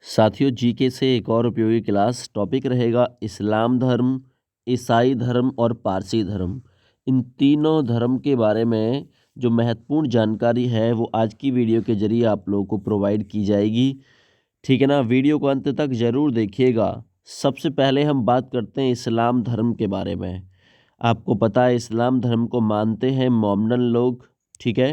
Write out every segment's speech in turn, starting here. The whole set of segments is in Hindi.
साथियों, जीके से एक और उपयोगी क्लास टॉपिक रहेगा इस्लाम धर्म, ईसाई धर्म और पारसी धर्म। इन तीनों धर्म के बारे में जो महत्वपूर्ण जानकारी है वो आज की वीडियो के ज़रिए आप लोगों को प्रोवाइड की जाएगी। ठीक है ना? वीडियो को अंत तक ज़रूर देखिएगा। सबसे पहले हम बात करते हैं इस्लाम धर्म के बारे में। आपको पता है इस्लाम धर्म को मानते हैं मोमडन लोग, ठीक है?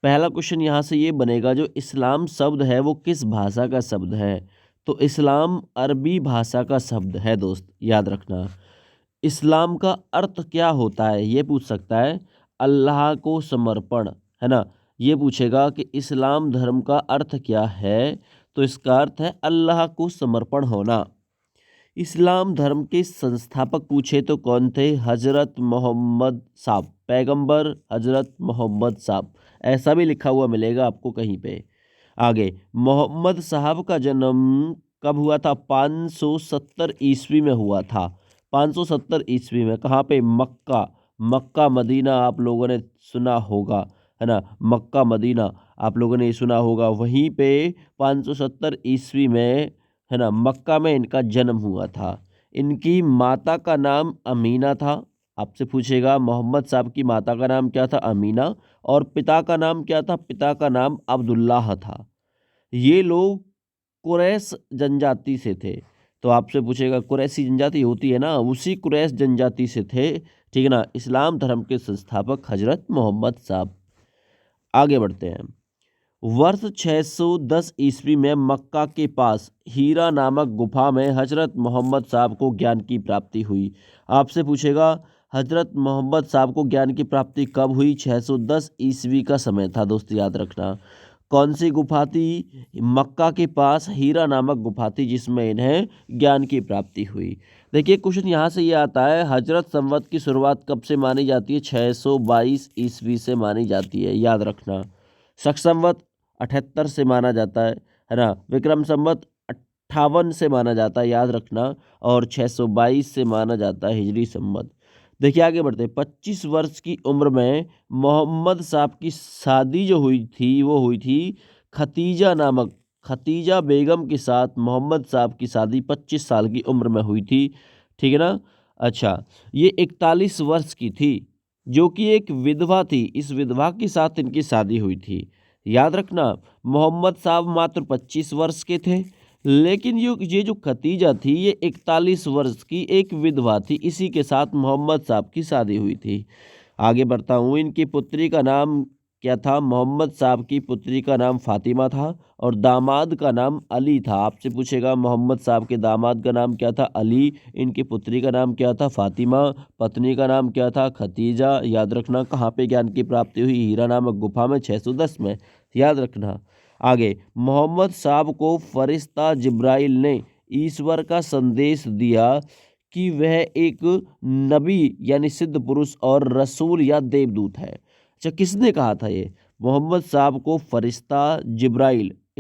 पहला क्वेश्चन यहाँ से ये बनेगा, जो इस्लाम शब्द है वो किस भाषा का शब्द है? तो इस्लाम अरबी भाषा का शब्द है दोस्त, याद रखना। इस्लाम का अर्थ क्या होता है ये पूछ सकता है। अल्लाह को समर्पण, है ना? ये पूछेगा कि इस्लाम धर्म का अर्थ क्या है, तो इसका अर्थ है अल्लाह को समर्पण होना। इस्लाम धर्म के संस्थापक पूछे तो कौन थे? हजरत मोहम्मद साहब, पैगंबर हजरत मोहम्मद साहब, ऐसा भी लिखा हुआ मिलेगा आपको कहीं पे। आगे, मोहम्मद साहब का जन्म कब हुआ था? 570 ईस्वी में हुआ था। 570 ईस्वी में कहाँ पे? मक्का। मक्का मदीना आप लोगों ने सुना होगा, है ना? मक्का मदीना आप लोगों ने सुना होगा, वहीं पे 570 ईस्वी में, है ना, मक्का में इनका जन्म हुआ था। इनकी माता का नाम अमीना था। आपसे पूछेगा मोहम्मद साहब की माता का नाम क्या था? अमीना। और पिता का नाम क्या था? पिता का नाम अब्दुल्लाह था। ये लोग कुरैश जनजाति से थे। तो आपसे पूछेगा कुरैशी जनजाति होती है ना, उसी कुरैश जनजाति से थे। ठीक है ना? इस्लाम धर्म के संस्थापक हजरत मोहम्मद साहब। आगे बढ़ते हैं। वर्ष 610 ईस्वी में मक्का के पास हीरा नामक गुफा में हजरत मोहम्मद साहब को ज्ञान की प्राप्ति हुई। आपसे पूछेगा हजरत मोहम्मद साहब को ज्ञान की प्राप्ति कब हुई? 610 ईस्वी का समय था दोस्त, याद रखना। कौन सी गुफा थी? मक्का के पास हीरा नामक गुफा थी जिसमें इन्हें ज्ञान की प्राप्ति हुई। देखिए क्वेश्चन यहाँ से ये आता है, हजरत संवत की शुरुआत कब से मानी जाती है? 622 ईस्वी से मानी जाती है, याद रखना। शक संवत 78 से माना जाता है ना? विक्रम संवत 58 से माना जाता है, याद रखना। और 622 से माना जाता है हिजरी संवत। देखिए आगे बढ़ते हैं। 25 वर्ष की उम्र में मोहम्मद साहब की शादी जो हुई थी वो हुई थी खतीजा बेगम के साथ। मोहम्मद साहब की शादी 25 साल की उम्र में हुई थी, ठीक है ना? अच्छा, ये 41 वर्ष की थी, जो कि एक विधवा थी। इस विधवा के साथ इनकी शादी हुई थी, याद रखना। मोहम्मद साहब मात्र 25 वर्ष के थे, लेकिन ये जो खतीजा थी ये 41 वर्ष की एक विधवा थी। इसी के साथ मोहम्मद साहब की शादी हुई थी। आगे बढ़ता हूँ। इनकी पुत्री का नाम क्या था? मोहम्मद साहब की पुत्री का नाम फातिमा था और दामाद का नाम अली था। आपसे पूछेगा मोहम्मद साहब के दामाद का नाम क्या था? अली। इनकी पुत्री का नाम क्या था? फातिमा। पत्नी का नाम क्या था? खतीजा। याद रखना। कहाँ पे ज्ञान की प्राप्ति हुई? हीरा नामक गुफा में 610 में, याद रखना। आगे, मोहम्मद साहब को फरिश्ता जिब्राइल ने ईश्वर का संदेश दिया कि वह एक नबी यानी सिद्ध पुरुष और रसूल या देवदूत है। अच्छा, किसने कहा था ये? मोहम्मद साहब को एक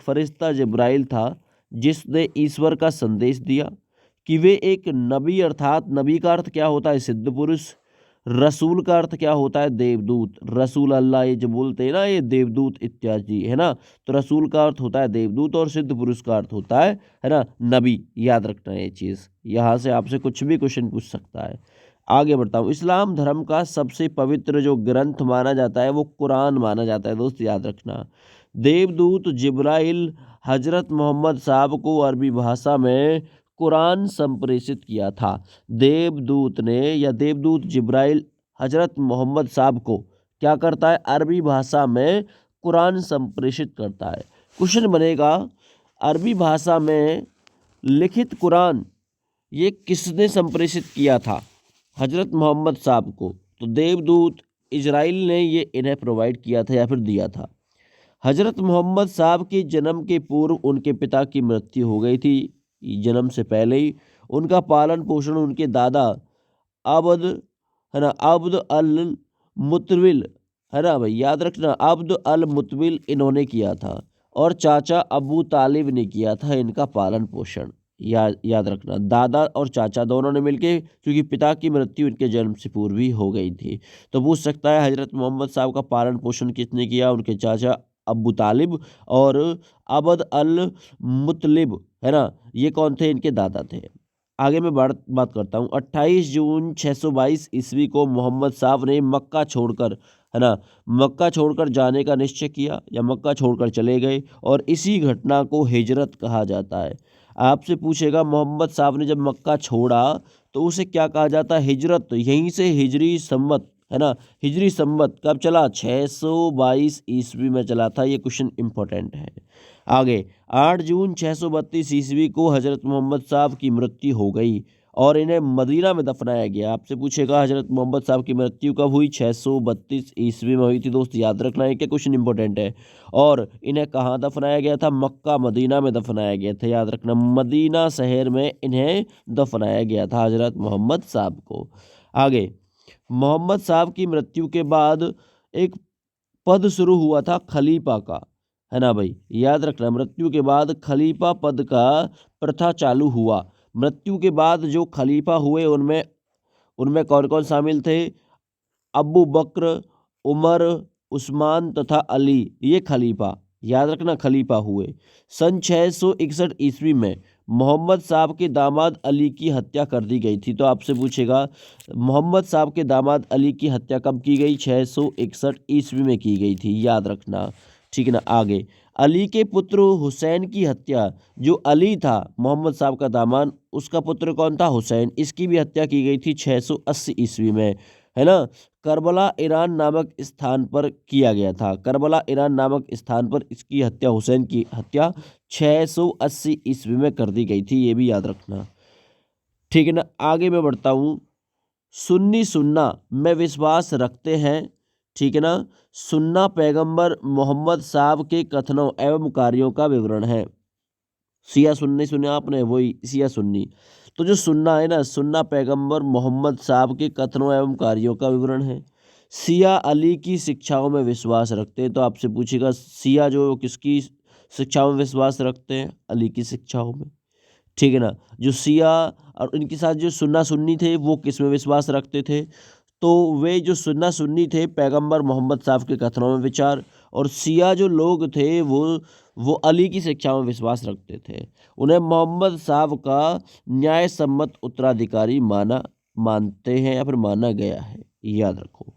फरिश्ता जिब्राइल था जिसने ईश्वर का संदेश दिया कि वे एक नबी, अर्थात नबी का अर्थ क्या होता है? सिद्ध पुरुष। रसूल का अर्थ क्या होता है? देवदूत। रसूल अल्लाह ये जो बोलते हैं ना, ये देवदूत इत्यादि, है ना? तो रसूल का अर्थ होता है देवदूत और सिद्ध पुरुष का अर्थ होता है ना, नबी। याद रखना ये चीज़, यहाँ से आपसे कुछ भी क्वेश्चन पूछ सकता है। आगे बढ़ता हूँ। इस्लाम धर्म का सबसे पवित्र जो ग्रंथ माना जाता है वो कुरान माना जाता है दोस्त, याद रखना। देवदूत जिब्राइल हजरत मोहम्मद साहब को अरबी भाषा में कुरान संप्रेषित किया था। देवदूत जिब्राइल हजरत मोहम्मद साहब को क्या करता है? अरबी भाषा में कुरान संप्रेषित करता है। क्वेश्चन बनेगा, अरबी भाषा में लिखित कुरान ये किसने संप्रेषित किया था? हजरत मोहम्मद साहब को। तो देवदूत इजराइल ने ये इन्हें प्रोवाइड किया था या फिर दिया था। हजरत मोहम्मद साहब के जन्म के पूर्व उनके पिता की मृत्यु हो गई थी। जन्म से पहले ही उनका पालन पोषण उनके दादा अब्द, है ना, अब्द अल मुतविल, है ना भाई, याद रखना, अब्द अल मुतविल इन्होंने किया था। और चाचा अबू तालिब ने किया था इनका पालन पोषण। याद रखना, दादा और चाचा दोनों ने मिलके, क्योंकि पिता की मृत्यु इनके जन्म से पूर्व ही हो गई थी। तो पूछ सकता है हजरत मोहम्मद साहब का पालन पोषण किसने किया? उनके चाचा अबू तालिब और अब्द अल मुतलिब, है ना, ये कौन थे, इनके दादा थे। आगे मैं बात करता हूँ। 28 जून 622 ईस्वी को मोहम्मद साहब ने मक्का छोड़कर, है ना, मक्का छोड़कर जाने का निश्चय किया या मक्का छोड़कर चले गए, और इसी घटना को हिजरत कहा जाता है। आपसे पूछेगा मोहम्मद साहब ने जब मक्का छोड़ा तो उसे क्या कहा जाता है, हिजरत। तो यहीं से हिजरी संवत, है ना, हिजरी संवत कब चला, 622 ईस्वी में चला था। ये क्वेश्चन इंपॉर्टेंट है। आगे 8 जून 632 ईस्वी को हजरत मोहम्मद साहब की मृत्यु हो गई और इन्हें मदीना में दफनाया गया। आपसे पूछेगा हजरत मोहम्मद साहब की मृत्यु कब हुई, 632 ईस्वी में हुई थी। दोस्त याद रखना है कि क्वेश्चन इंपॉर्टेंट है। और इन्हें कहाँ दफनाया गया था, मक्का मदीना में दफनाया गया था। याद रखना, मदीना शहर में इन्हें दफनाया गया था हजरत मोहम्मद साहब को। आगे मोहम्मद साहब की मृत्यु के बाद एक पद शुरू हुआ था खलीफा का, है ना भाई। याद रखना, मृत्यु के बाद खलीफा पद का प्रथा चालू हुआ। मृत्यु के बाद जो खलीफा हुए उनमें उनमें कौन कौन शामिल थे, अबू बकर, उमर, उस्मान तथा अली, ये खलीफा, याद रखना, खलीफा हुए। सन 661 ईस्वी में मोहम्मद साहब के दामाद अली की हत्या कर दी गई थी। तो आपसे पूछेगा मोहम्मद साहब के दामाद अली की हत्या कब की गई, 661 ईस्वी में की गई थी। याद रखना, ठीक है ना। आगे अली के पुत्र हुसैन की हत्या, जो अली था मोहम्मद साहब का दामाद, उसका पुत्र कौन था, हुसैन, इसकी भी हत्या की गई थी 680 ईस्वी में, है ना। करबला ईरान नामक स्थान पर किया गया था। करबला ईरान नामक स्थान पर इसकी हत्या, हुसैन की हत्या 680 ईस्वी में कर दी गई थी। ये भी याद रखना, ठीक है ना। आगे मैं बढ़ता हूँ। सुन्नी सुन्ना में विश्वास रखते हैं, ठीक है ना। सुन्ना पैगंबर मोहम्मद साहब के कथनों एवं कार्यों का विवरण है। सिया सुन्नी सुने आपने, वही सिया सुन्नी। तो जो सुन्ना है ना, सुन्ना पैगंबर मोहम्मद साहब के कथनों एवं कार्यों का विवरण है। सिया अली की शिक्षाओं में विश्वास रखते हैं। तो आपसे पूछेगा सिया जो किसकी शिक्षाओं में विश्वास रखते हैं, अली की शिक्षाओं में, ठीक है ना। जो सिया और इनके साथ जो सुन्ना सुन्नी थे वो किस में विश्वास रखते थे, तो वे जो सुन्ना सुन्नी थे पैगंबर मोहम्मद साहब के कथनों में विचार, और सिया जो लोग थे वो अली की शिक्षाओं में विश्वास रखते थे। उन्हें मोहम्मद साहब का न्याय सम्मत उत्तराधिकारी मानते हैं या फिर माना गया है। याद रखो।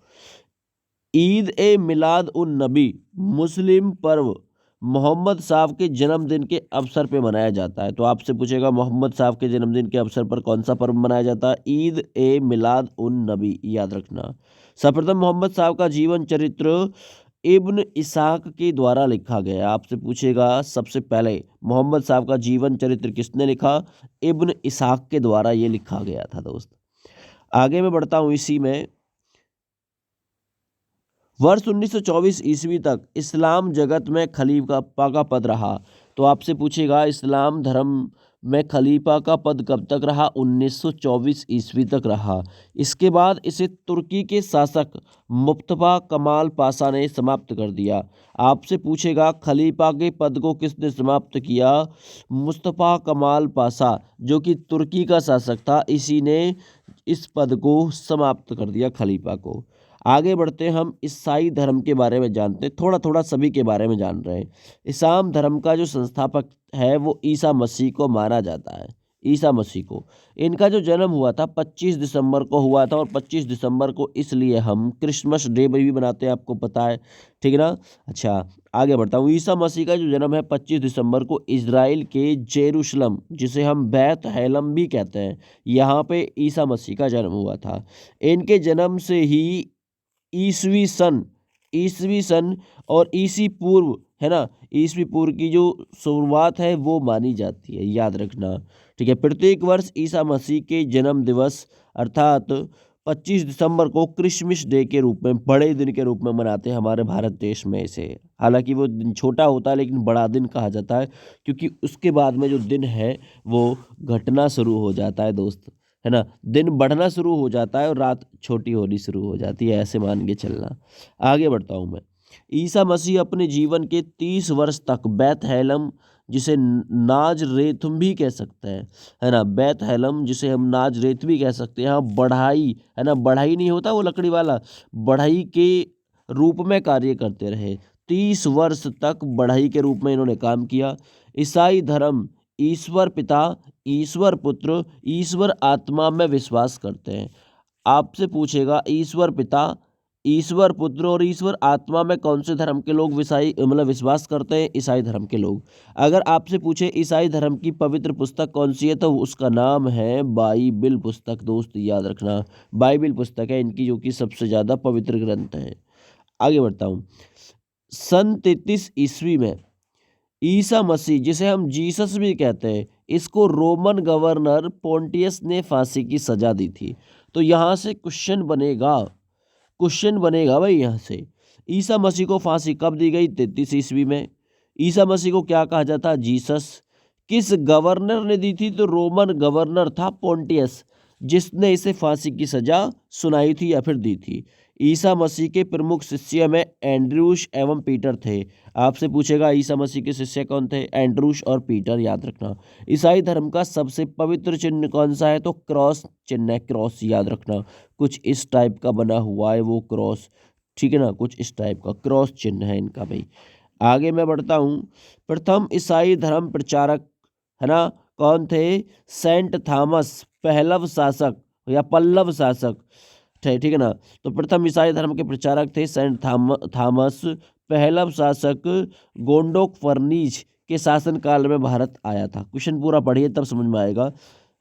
ईद ए मिलाद उन नबी मुस्लिम पर्व मोहम्मद साहब के जन्मदिन के अवसर पे मनाया जाता है। तो आपसे पूछेगा मोहम्मद साहब के जन्मदिन के अवसर पर कौन सा पर्व मनाया जाता है, ईद ए मिलाद उन नबी। याद रखना। सर्वप्रथम मोहम्मद साहब का जीवन चरित्र इब्न इसाक के द्वारा लिखा गया। आपसे पूछेगा सबसे पहले मोहम्मद साहब का जीवन चरित्र किसने लिखा, इब्न इसाक के द्वारा ये लिखा गया था। दोस्त आगे मैं बढ़ता हूँ। इसी में वर्ष 1924 ईस्वी तक इस्लाम जगत में खलीफा का पद रहा। तो आपसे पूछेगा इस्लाम धर्म में खलीफा का पद कब तक रहा, 1924 ईस्वी तक रहा। इसके बाद इसे तुर्की के शासक मुस्तफा कमाल पाशा ने समाप्त कर दिया। आपसे पूछेगा खलीफा के पद को किसने समाप्त किया, मुस्तफा कमाल पाशा जो कि तुर्की का शासक था, इसी ने इस पद को समाप्त कर दिया, खलीफा को। आगे बढ़ते हैं, हम ईसाई धर्म के बारे में जानते हैं, थोड़ा थोड़ा सभी के बारे में जान रहे हैं। इस्लाम धर्म का जो संस्थापक है वो ईसा मसीह को माना जाता है, ईसा मसीह को। इनका जो जन्म हुआ था 25 दिसंबर को हुआ था, और 25 दिसंबर को इसलिए हम क्रिसमस डे भी बनाते हैं, आपको पता है, ठीक है ना। अच्छा आगे बढ़ता हूँ। ईसा मसीह का जो जन्म है 25 दिसंबर को इजराइल के जेरूशलम, जिसे हम बैत हैलम भी कहते हैं, यहाँ पे ईसा मसीह का जन्म हुआ था। इनके जन्म से ही ईसवी सन और ईसी पूर्व, है ना, ईसवी पूर्व की जो शुरुआत है वो मानी जाती है। याद रखना, ठीक है। प्रत्येक वर्ष ईसा मसीह के जन्म दिवस अर्थात 25 दिसंबर को क्रिसमस डे के रूप में, बड़े दिन के रूप में मनाते हैं हमारे भारत देश में इसे। हालांकि वो दिन छोटा होता है लेकिन बड़ा दिन कहा जाता है, क्योंकि उसके बाद में जो दिन है वो घटना शुरू हो जाता है दोस्त, है ना। दिन बढ़ना शुरू हो जाता है और रात छोटी होनी शुरू हो जाती है, ऐसे मान के चलना। आगे बढ़ता हूँ मैं। ईसा मसीह अपने जीवन के 30 वर्ष तक बैतहैलम, जिसे नाजरेथुम भी कह सकते हैं, है ना, बैतहैलम जिसे हम नाजरेथ भी कह सकते हैं, यहाँ बढ़ाई, है ना, बढ़ाई नहीं होता वो लकड़ी वाला, बढ़ाई के रूप में कार्य करते रहे। 30 वर्ष तक बढ़ई के रूप में इन्होंने काम किया। ईसाई धर्म ईश्वर पिता, ईश्वर पुत्र, ईश्वर आत्मा में विश्वास करते हैं। आपसे पूछेगा ईश्वर पिता, ईश्वर पुत्र और ईश्वर आत्मा में कौन से धर्म के लोग विश्वास करते हैं? ईसाई धर्म के लोग। अगर आपसे पूछे ईसाई धर्म की पवित्र पुस्तक कौन सी है, तो उसका नाम है बाइबिल पुस्तक। दोस्त याद रखना, बाइबिल पुस्तक है इनकी, जो कि सबसे ज़्यादा पवित्र ग्रंथ है। आगे बढ़ता हूँ। सन 33 ईस्वी में ईसा मसीह, जिसे हम जीसस भी कहते हैं, इसको रोमन गवर्नर पोंटियस ने फांसी की सजा दी थी। तो यहाँ से क्वेश्चन बनेगा भाई। यहाँ से ईसा मसीह को फांसी कब दी गई? 33 ईस्वी में। ईसा मसीह को क्या कहा जाता? जीसस। किस गवर्नर ने दी थी? तो रोमन गवर्नर था पोंटियस, जिसने इसे फांसी की सजा सुनाई थी या फिर दी थी। ईसा मसीह के प्रमुख शिष्य में एंड्रूस एवं पीटर थे। आपसे पूछेगा ईसा मसीह के शिष्य कौन थे? एंड्रूस और पीटर, याद रखना। ईसाई धर्म का सबसे पवित्र चिन्ह कौन सा है? तो क्रॉस चिन्ह है, क्रॉस याद रखना। कुछ इस टाइप का बना हुआ है वो क्रॉस, ठीक है ना, कुछ इस टाइप का क्रॉस चिन्ह है इनका भाई। आगे मैं बढ़ता हूँ। प्रथम ईसाई धर्म प्रचारक है ना कौन थे? सेंट थॉमस, पहलव शासक या पल्लव शासक, ठीक है ना। तो प्रथम ईसाई धर्म के प्रचारक थे सेंट थॉमस। पहलव शासक गोंडोक-फर्नीज के शासनकाल में भारत आया था। क्वेश्चन पूरा पढ़िए तब समझ में आएगा,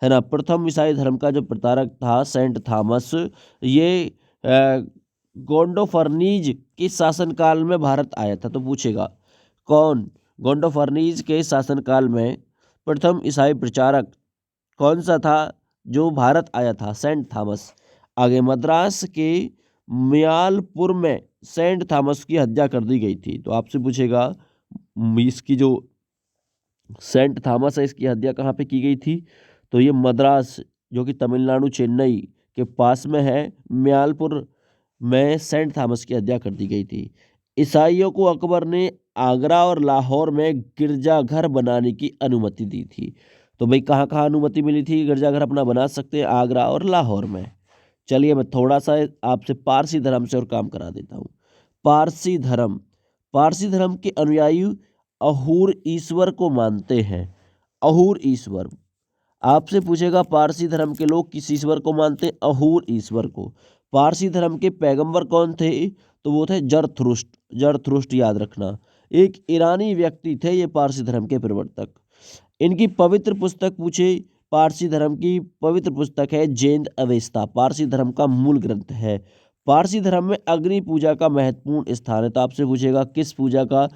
है ना। प्रथम ईसाई धर्म का जो प्रचारक था सेंट थॉमस, ये गोंडोफर्नीज के शासनकाल में भारत आया था। तो पूछेगा कौन? गोंडोफर्नीज के शासनकाल में प्रथम ईसाई प्रचारक कौन सा था जो भारत आया था? Saint Thomas. आगे मद्रास के म्यालपुर में सेंट थॉमस की हत्या कर दी गई थी। तो आपसे पूछेगा इसकी जो सेंट थॉमस है, इसकी हत्या कहाँ पे की गई थी? तो ये मद्रास, जो कि तमिलनाडु चेन्नई के पास में है, म्यालपुर में सेंट थॉमस की हत्या कर दी गई थी। ईसाइयों को अकबर ने आगरा और लाहौर में गिरजाघर बनाने की अनुमति दी थी। तो भाई कहाँ कहाँ अनुमति मिली थी? गिरजाघर अपना बना सकते हैं आगरा और लाहौर में। चलिए मैं थोड़ा सा आपसे पारसी धर्म से और काम करा देता हूँ। पारसी धर्म के अनुयायी अहूर ईश्वर को मानते हैं। अहूर ईश्वर। आपसे पूछेगा पारसी धर्म के लोग किस ईश्वर को मानते हैं? अहूर ईश्वर को। पारसी धर्म के पैगंबर कौन थे? तो वो थे जरथुष्ट्र, याद रखना। एक ईरानी व्यक्ति थे ये पारसी धर्म के प्रवर्तक। इनकी पवित्र पुस्तक पूछे, पारसी धर्म की पवित्र पुस्तक है जेंद अवेस्ता, पारसी धर्म का मूल ग्रंथ है। पारसी धर्म में अग्नि पूजा का महत्वपूर्ण स्थान है। तो आपसे पूछेगा किस पूजा का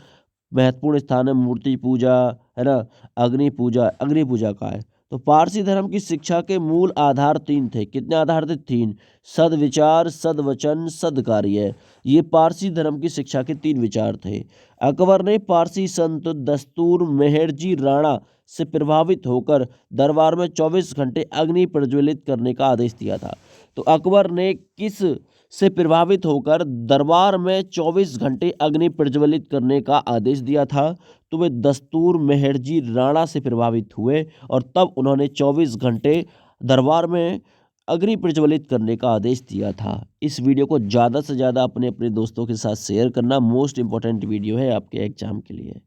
महत्वपूर्ण स्थान है? मूर्ति पूजा, है ना, अग्नि पूजा का है। तो पारसी धर्म की शिक्षा के मूल आधार 3 थे। कितने आधार थे? 3। सद्विचार, सद्वचन, सद्कार्य। ये पारसी धर्म की शिक्षा के 3 विचार थे। अकबर ने पारसी संत दस्तूर मेहरजी राणा से प्रभावित होकर दरबार में 24 घंटे अग्नि प्रज्वलित करने का आदेश दिया था। तो अकबर ने किस से प्रभावित होकर दरबार में 24 घंटे अग्नि प्रज्वलित करने का आदेश दिया था? तो वे दस्तूर मेहरजी राणा से प्रभावित हुए और तब उन्होंने 24 घंटे दरबार में अग्नि प्रज्वलित करने का आदेश दिया था। इस वीडियो को ज़्यादा से ज़्यादा अपने दोस्तों के साथ शेयर करना। मोस्ट इम्पॉर्टेंट वीडियो है आपके एग्जाम के लिए।